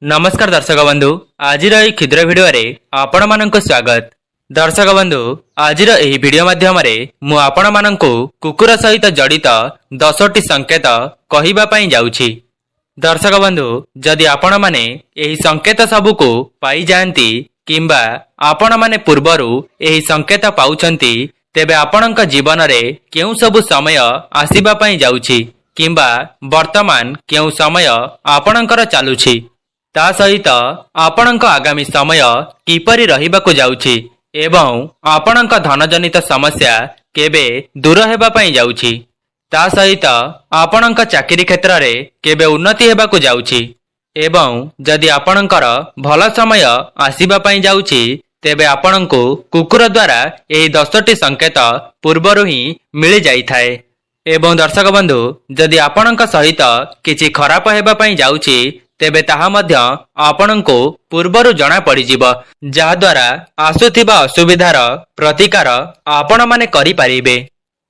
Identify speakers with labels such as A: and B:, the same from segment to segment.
A: नमस्कार दर्शक बंधु आज क्षुद्र भिडियो आपण मानक स्वागत। दर्शक बंधु आज भिडियो माध्यम मु आपण मानक कुकुर सहित जड़ित 10टी संकेत कहवाई जाऊँगी। दर्शक बंधु जदि आपण माने एही संकेत सबुको पाई जाती किंबा आपण माने पूर्वरु एही संकेत पाउछंती तेबे आपणक जीवन में केउ सबु समय आसीबा पई जाउछि किंबा वर्तमान केउ समय आपणकर चालुछि ता सहित आपणक आगामी समय किपरि रहिबाकु जाउछि एवं आपणक धनजनित समस्या केबे दूर हेबा पई जाउछि ता सहित आपणक चाकरी क्षेत्र रे केबे उन्नति हेबाकु जाउछि एवं जदि आपणकर भल समय आसीबा पई जाउछि तेबे आपणको कुकुर द्वारा एही 10टी संकेत पूर्वरु ही मिल जाइथाए। एवं दर्शक बंधु जदि आपणक सहित किछि खराब हेबा पई जाउछि तेबे ताहा मध्य आपणको पूर्वरु जना पड़िजिबो जहा द्वारा आसुथिबा असुविधार प्रतिकार आपण माने करि पारिबे।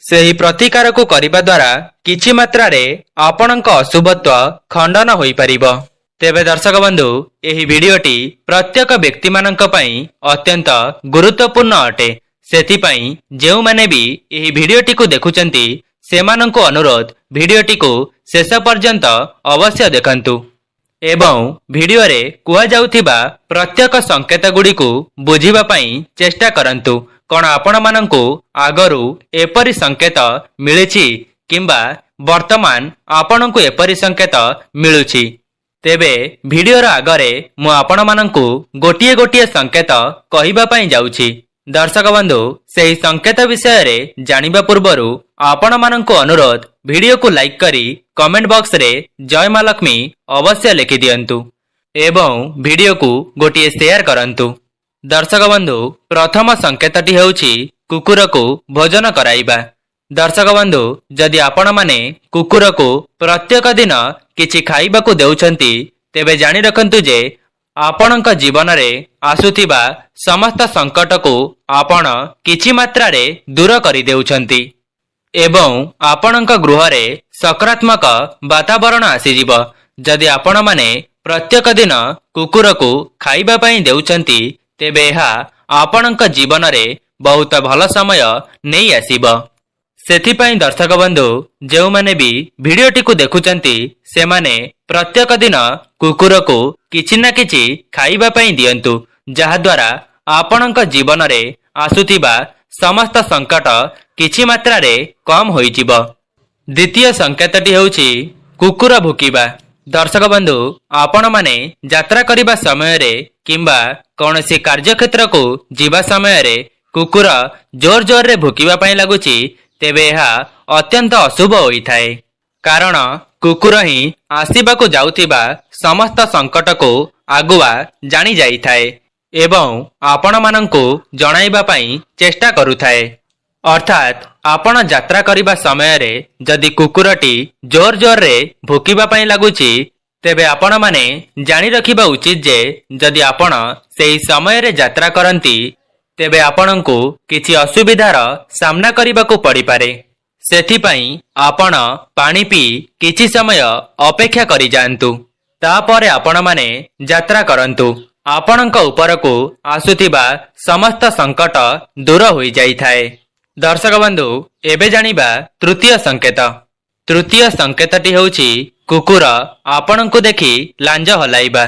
A: सेही प्रतिकार को करिबा द्वारा किछि मात्रा रे आपणक अशुभत्व खंडन होई पारिबो। तेबे दर्शक बंधु एही वीडियोटी प्रत्येक व्यक्ति मानक पई अत्यंत गुरुत्वपूर्ण अटे। सेथि पई जेउ माने भी एही वीडियोटी को देखुचंती सेमानंको अनुरोध वीडियोटी को शेष पर्यंत अवश्य देखंतु एवं वीडियो रे कुआ जाउथिबा प्रत्येक संकेत गुडी को बुझिबा पई चेष्टा करंतु। कोन आपण मानंको आगरु एपरि संकेत मिलिछि किंबा वर्तमान आपणको एपरि संकेत मिलुछि तेबे वीडियो रा आगरे मु आपण मानंको गोटिए गोटिए संकेत कहिबा पई जाउछि। दर्शक बंधु सेही संकेत विषय रे जानिबा पूर्वरु आपण मानंको अनुरोध वीडियो को लाइक करी कमेंट बॉक्स रे जय मां लक्ष्मी अवश्य लिखि दियंतु एवं वीडियो को गोटिए शेयर करंतु। दर्शक बंधु प्रथम संकेतटी हेउछि कुकुर को भोजन कराइबा। दर्शक बंधु जदि आपण माने कुकुर को प्रत्येक दिन किछि खाइबाकू देउछंती तेबे जानि रखंतु जे आपणक जीवन रे आसुथिबा समस्त संकट को आपण किछि मात्रा रे दूर करि देउछंती एवं आपणक गृह रे सकारात्मक वातावरण आसीजिबो। जदि आपण माने प्रत्येक दिन कुकुर को खाइबा पई देउछंती तेबे एहा आपणक जीवन रे बहुत भल समय नेई आसीबो। सेथिपई दर्शक बंधु जेउ माने भी वीडियोटी को देखुचंती से माने प्रत्येक दिन कुकुर को किछि ना किछि खाइबा पई दियंतु जहा द्वारा आपणक जीवन रे आसुथिबा समस्त संकट किछि मात्रा रे कम होई जिवो। द्वितीय संकेतटी हेउछि कुकुर भुकिबा। दर्शक बंधु आपण माने यात्रा करिबा समय रे किंबा कोनोसी कार्य क्षेत्र को जीवा समय रे कुकुर जोर जोर रे भुकिबा पई लागुछि तेबे एहा अत्यंत अशुभ होइथाए कारण कुकुर ही आसीबाकू जाउथिबा समस्त संकट को आगुआ जानी जाइथाए एवं आपण मानंको जणाइबा पई चेष्टा करुथाए। अर्थात आपण यात्रा करिबा समय रे जदि कुकुरटी जोर जोर रे भुकिबा पई लागुछि तेबे आपण माने जानि रखिबा उचित जे जदि आपण सेही समय रे यात्रा करंती तेबे आपणको किछि असुविधार सामना करिबाकू पड़ी पारे। सेथिपई आपण पानी पी किछि समय अपेक्षा करि जांतु तापरे आपण माने यात्रा करंतु आपणक उपरको आसुथिबा समस्त संकट दूर होई जाइथाए। दर्शक बंधु एबे जानिबा तृतीय संकेत। तृतीय संकेतटी हेउछि कुकुर आपणको देखि लांज हलाइबा।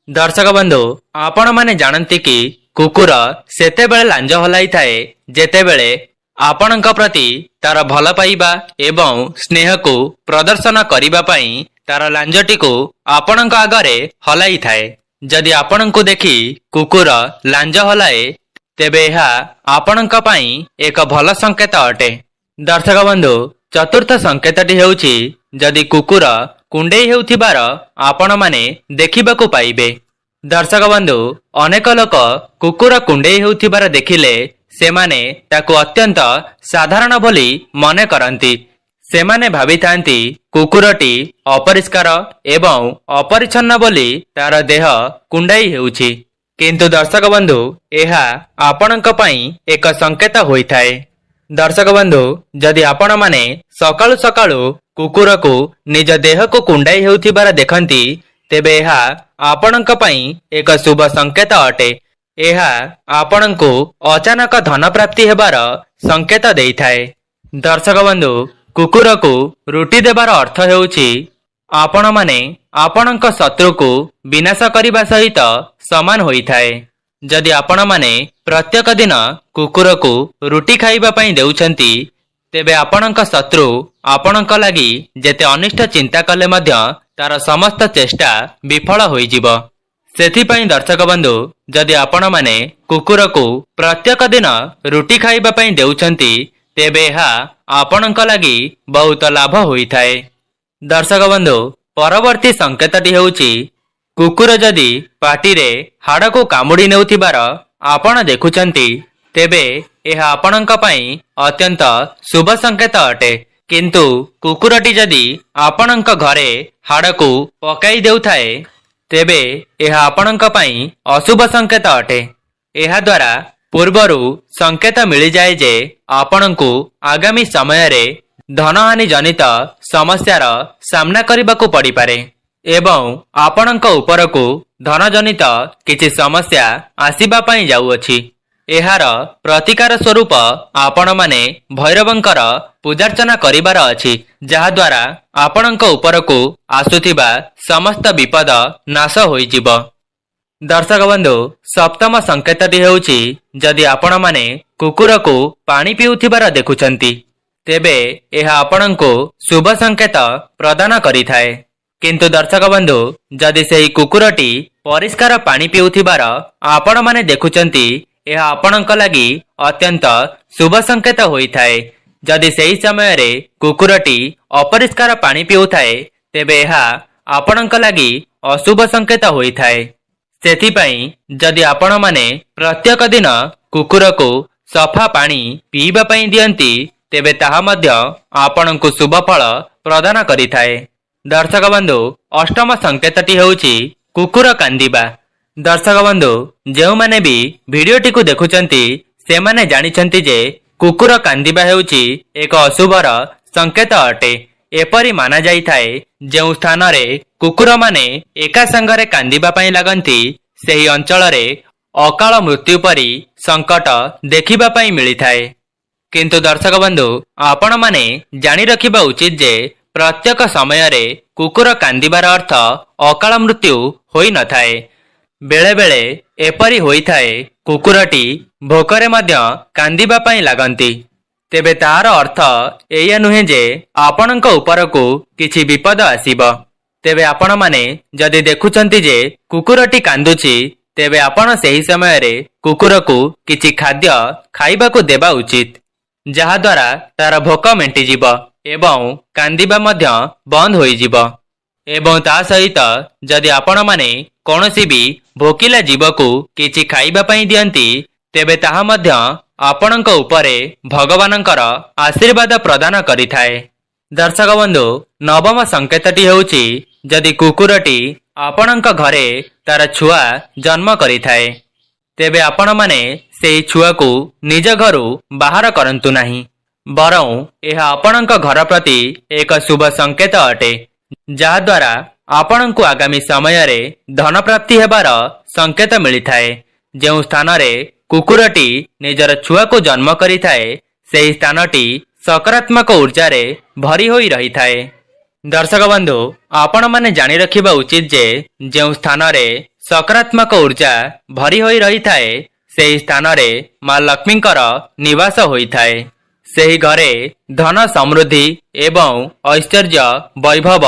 A: दर्शक बंधु आपण माने जानंती कि कुकुर सेते बेले लांज हलाई थाए जेते बेले आपणक प्रति तार भल पाइबा एवं स्नेह को प्रदर्शन करिबा पई तार लांजटी को आपणक आगरे हलाई थाए। जदि आपणको देखि कुकुर लांज हलाए तेबे एहा आपणक पई एक भल संकेत अटे। दर्शक बंधु चतुर्थ संकेतटी हेउछि जदि कुकुर कुंडेई हेउथिबार आपण माने देखिबाकू पाइबे। दर्शक बंधु अनेक लोक कुकुर कुंडेई हेउथिबार देखिले सेमाने ताकू अत्यंत साधारण बोली मने करंती। सेमाने भाबिथांती कुकुरटी अपरिष्कार एवं अपरिच्छन्न बोली तार देह कुंडाई हेउछि किंतु दर्शक बंधु एहा आपणक पई एक संकेत होइथाए। दर्शक बंधु जदि आपण माने सकाळु सकाळु कुकुर को निज देह को कुंडाई हेउथिबार देखंती ତେବେ ଏହା ଆପଣଙ୍କ ପାଇଁ ଏକ ଶୁଭ ସଂକେତ ଅଟେ। ଏହା ଆପଣଙ୍କୁ ଅଚାନକ ଧନ ପ୍ରାପ୍ତି ହେବାର ସଂକେତ ଦେଇଥାଏ। ଦର୍ଶକ ବନ୍ଧୁ, କୁକୁରକୁ ରୁଟି ଦେବାର ଅର୍ଥ ହେଉଛି ଆପଣମାନେ ଆପଣଙ୍କ ଶତ୍ରୁକୁ ବିନାଶ କରିବା ସହିତ ସମାନ ହୋଇଥାଏ। ଯଦି ଆପଣମାନେ ପ୍ରତ୍ୟେକ ଦିନ କୁକୁରକୁ ରୁଟି ଖାଇବା ପାଇଁ ଦେଉଛନ୍ତି, ତେବେ ଆପଣଙ୍କ ଶତ୍ରୁ ଆପଣଙ୍କ ଲାଗି ଯେତେ ଅନିଷ୍ଟ ଚିନ୍ତା କଲେ ମଧ୍ୟ ତାର ସମସ୍ତ ଚେଷ୍ଟା ବିଫଳ ହୋଇଯିବ। ସେଥିପାଇଁ ଦର୍ଶକ ବନ୍ଧୁ, ଯଦି ଆପଣମାନେ କୁକୁରକୁ ପ୍ରତ୍ୟେକ ଦିନ ରୁଟି ଖାଇବା ପାଇଁ ଦେଉଛନ୍ତି, ତେବେ ଏହା ଆପଣଙ୍କ ଲାଗି ବହୁତ ଲାଭ ହୋଇଥାଏ। ଦର୍ଶକ ବନ୍ଧୁ, ପରବର୍ତ୍ତୀ ସଂକେତଟି ହେଉଛି କୁକୁର ଯଦି ପାଟିରେ ହାଡ଼କୁ କାମୁଡ଼ି ନେଉଥିବାର ଆପଣ ଦେଖୁଛନ୍ତି, ତେବେ ଏହା ଆପଣଙ୍କ ପାଇଁ ଅତ୍ୟନ୍ତ ଶୁଭ ସଂକେତ ଅଟେ। କିନ୍ତୁ କୁକୁରଟି ଯଦି ଆପଣଙ୍କ ଘରେ ହାଡ଼କୁ ପକାଇ ଦେଉଥାଏ, ତେବେ ଏହା ଆପଣଙ୍କ ପାଇଁ ଅଶୁଭ ସଂକେତ ଅଟେ। ଏହାଦ୍ୱାରା ପୂର୍ବରୁ ସଂକେତ ମିଳିଯାଏ ଯେ ଆପଣଙ୍କୁ ଆଗାମୀ ସମୟରେ ଧନହାନି ଜନିତ ସମସ୍ୟାର ସାମ୍ନା କରିବାକୁ ପଡ଼ିପାରେ ଏବଂ ଆପଣଙ୍କ ଉପରକୁ ଧନ ଜନିତ କିଛି ସମସ୍ୟା ଆସିବା ପାଇଁ ଯାଉଅଛି। ଏହାର ପ୍ରତିକାର ସ୍ୱରୂପ ଆପଣମାନେ ଭୈରବଙ୍କର ପୂଜାର୍ଚ୍ଚନା କରିବାର ଅଛି, ଯାହାଦ୍ୱାରା ଆପଣଙ୍କ ଉପରକୁ ଆସୁଥିବା ସମସ୍ତ ବିପଦ ନାଶ ହୋଇଯିବ। ଦର୍ଶକ ବନ୍ଧୁ, ସପ୍ତମ ସଂକେତଟି ହେଉଛି ଯଦି ଆପଣମାନେ କୁକୁରକୁ ପାଣି ପିଉଥିବାର ଦେଖୁଛନ୍ତି, ତେବେ ଏହା ଆପଣଙ୍କୁ ଶୁଭ ସଂକେତ ପ୍ରଦାନ କରିଥାଏ। କିନ୍ତୁ ଦର୍ଶକ ବନ୍ଧୁ, ଯଦି ସେହି କୁକୁରଟି ପରିଷ୍କାର ପାଣି ପିଉଥିବାର ଆପଣମାନେ ଦେଖୁଛନ୍ତି, ଏହା ଆପଣଙ୍କ ଲାଗି ଅତ୍ୟନ୍ତ ଶୁଭ ସଂକେତ ହୋଇଥାଏ। ଯଦି ସେହି ସମୟରେ କୁକୁରଟି ଅପରିଷ୍କାର ପାଣି ପିଉଥାଏ, ତେବେ ଏହା ଆପଣଙ୍କ ଲାଗି ଅଶୁଭ ସଂକେତ ହୋଇଥାଏ। ସେଥିପାଇଁ ଯଦି ଆପଣମାନେ ପ୍ରତ୍ୟେକ ଦିନ କୁକୁରକୁ ସଫା ପାଣି ପିଇବା ପାଇଁ ଦିଅନ୍ତି, ତେବେ ତାହା ମଧ୍ୟ ଆପଣଙ୍କୁ ଶୁଭ ଫଳ ପ୍ରଦାନ କରିଥାଏ। ଦର୍ଶକ ବନ୍ଧୁ, ଅଷ୍ଟମ ସଂକେତଟି ହେଉଛି କୁକୁର କାନ୍ଦିବା। ଦର୍ଶକ ବନ୍ଧୁ, ଯେଉଁମାନେ ବି ଭିଡ଼ିଓଟିକୁ ଦେଖୁଛନ୍ତି, ସେମାନେ ଜାଣିଛନ୍ତି ଯେ କୁକୁର କାନ୍ଦିବା ହେଉଛି ଏକ ଅଶୁଭର ସଂକେତ ଅଟେ। ଏପରି ମାନାଯାଇଥାଏ, ଯେଉଁ ସ୍ଥାନରେ କୁକୁରମାନେ ଏକା ସାଙ୍ଗରେ କାନ୍ଦିବା ପାଇଁ ଲାଗନ୍ତି, ସେହି ଅଞ୍ଚଳରେ ଅକାଳ ମୃତ୍ୟୁ ପରି ସଂକଟ ଦେଖିବା ପାଇଁ ମିଳିଥାଏ। କିନ୍ତୁ ଦର୍ଶକ ବନ୍ଧୁ, ଆପଣମାନେ ଜାଣି ରଖିବା ଉଚିତ ଯେ ପ୍ରତ୍ୟେକ ସମୟରେ କୁକୁର କାନ୍ଦିବାର ଅର୍ଥ ଅକାଳ ମୃତ୍ୟୁ ହୋଇନଥାଏ। ବେଳେବେଳେ ଏପରି ହୋଇଥାଏ, କୁକୁରଟି ଭୋକରେ ମଧ୍ୟ କାନ୍ଦିବା ପାଇଁ ଲାଗନ୍ତି। ତେବେ ତାହାର ଅର୍ଥ ଏଇଆ ନୁହେଁ ଯେ ଆପଣଙ୍କ ଉପରକୁ କିଛି ବିପଦ ଆସିବ। ତେବେ ଆପଣମାନେ ଯଦି ଦେଖୁଛନ୍ତି ଯେ କୁକୁରଟି କାନ୍ଦୁଛି, ତେବେ ଆପଣ ସେହି ସମୟରେ କୁକୁରକୁ କିଛି ଖାଦ୍ୟ ଖାଇବାକୁ ଦେବା ଉଚିତ, ଯାହାଦ୍ୱାରା ତାର ଭୋକ ମେଣ୍ଟିଯିବ ଏବଂ କାନ୍ଦିବା ମଧ୍ୟ ବନ୍ଦ ହୋଇଯିବ। ଏବଂ ତା ସହିତ ଯଦି ଆପଣମାନେ କୌଣସି ବି ଭୋକିଲା ଜୀବକୁ କିଛି ଖାଇବା ପାଇଁ ଦିଅନ୍ତି, ତେବେ ତାହା ମଧ୍ୟ ଆପଣଙ୍କ ଉପରେ ଭଗବାନଙ୍କର ଆଶୀର୍ବାଦ ପ୍ରଦାନ କରିଥାଏ। ଦର୍ଶକ ବନ୍ଧୁ, ନବମ ସଂକେତଟି ହେଉଛି ଯଦି କୁକୁରଟି ଆପଣଙ୍କ ଘରେ ତାର ଛୁଆ ଜନ୍ମ କରିଥାଏ, ତେବେ ଆପଣମାନେ ସେହି ଛୁଆକୁ ନିଜ ଘରୁ ବାହାର କରନ୍ତୁ ନାହିଁ, ବରଂ ଏହା ଆପଣଙ୍କ ଘର ପ୍ରତି ଏକ ଶୁଭ ସଂକେତ ଅଟେ, ଯାହାଦ୍ୱାରା ଆପଣଙ୍କୁ ଆଗାମୀ ସମୟରେ ଧନ ପ୍ରାପ୍ତି ହେବାର ସଂକେତ ମିଳିଥାଏ। ଯେଉଁ ସ୍ଥାନରେ କୁକୁରଟି ନିଜର ଛୁଆକୁ ଜନ୍ମ କରିଥାଏ, ସେହି ସ୍ଥାନଟି ସକାରାତ୍ମକ ଉର୍ଜାରେ ଭରି ହୋଇ ରହିଥାଏ। ଦର୍ଶକ ବନ୍ଧୁ, ଆପଣମାନେ ଜାଣି ରଖିବା ଉଚିତ ଯେ ଯେଉଁ ସ୍ଥାନରେ ସକାରାତ୍ମକ ଉର୍ଜା ଭରି ହୋଇ ରହିଥାଏ, ସେହି ସ୍ଥାନରେ ମା ଲକ୍ଷ୍ମୀଙ୍କର ନିବାସ ହୋଇଥାଏ। ସେହି ଘରେ ଧନ ସମୃଦ୍ଧି ଏବଂ ଐଶ୍ୱର୍ଯ୍ୟ ବୈଭବ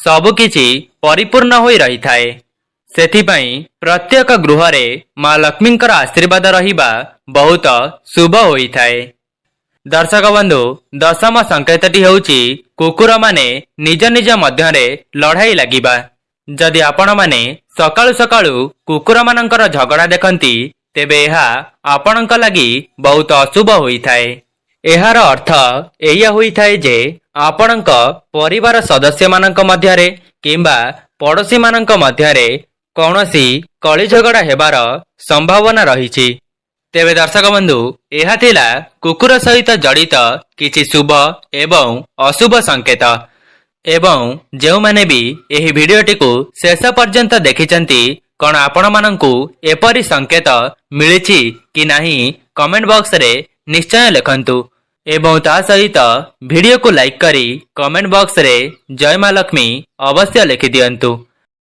A: ସବୁକିଛି ପରିପୂର୍ଣ୍ଣ ହୋଇ ରହିଥାଏ। ସେଥିପାଇଁ ପ୍ରତ୍ୟେକ ଗୃହରେ ମା ଲକ୍ଷ୍ମୀଙ୍କର ଆଶୀର୍ବାଦ ରହିବା ବହୁତ ଶୁଭ ହୋଇଥାଏ। ଦର୍ଶକ ବନ୍ଧୁ, ଦଶମ ସଂକେତଟି ହେଉଛି କୁକୁରମାନେ ନିଜ ନିଜ ମଧ୍ୟରେ ଲଢ଼ାଇ ଲାଗିବା। ଯଦି ଆପଣମାନେ ସକାଳୁ ସକାଳୁ କୁକୁରମାନଙ୍କର ଝଗଡ଼ା ଦେଖନ୍ତି, ତେବେ ଏହା ଆପଣଙ୍କ ଲାଗି ବହୁତ ଅଶୁଭ ହୋଇଥାଏ। ଏହାର ଅର୍ଥ ଏଇଆ ହୋଇଥାଏ ଯେ ଆପଣଙ୍କ ପରିବାର ସଦସ୍ୟମାନଙ୍କ ମଧ୍ୟରେ କିମ୍ବା ପଡ଼ୋଶୀମାନଙ୍କ ମଧ୍ୟରେ କୌଣସି କଳିଝଗଡ଼ା ହେବାର ସମ୍ଭାବନା ରହିଛି। ତେବେ ଦର୍ଶକ ବନ୍ଧୁ, ଏହା ଥିଲା କୁକୁର ସହିତ ଜଡ଼ିତ କିଛି ଶୁଭ ଏବଂ ଅଶୁଭ ସଂକେତ। ଏବଂ ଯେଉଁମାନେ ବି ଏହି ଭିଡିଓଟିକୁ ଶେଷ ପର୍ଯ୍ୟନ୍ତ ଦେଖିଛନ୍ତି କଣ ଆପଣମାନଙ୍କୁ ଏପରି ସଂକେତ ମିଳିଛି କି ନାହିଁ କମେଣ୍ଟ ବକ୍ସରେ ନିଶ୍ଚୟ ଲେଖନ୍ତୁ ଏବଂ ତା ସହିତ ଭିଡିଓକୁ ଲାଇକ୍ କରି କମେଣ୍ଟ ବକ୍ସରେ ଜୟ ମା ଲକ୍ଷ୍ମୀ ଅବଶ୍ୟ ଲେଖିଦିଅନ୍ତୁ।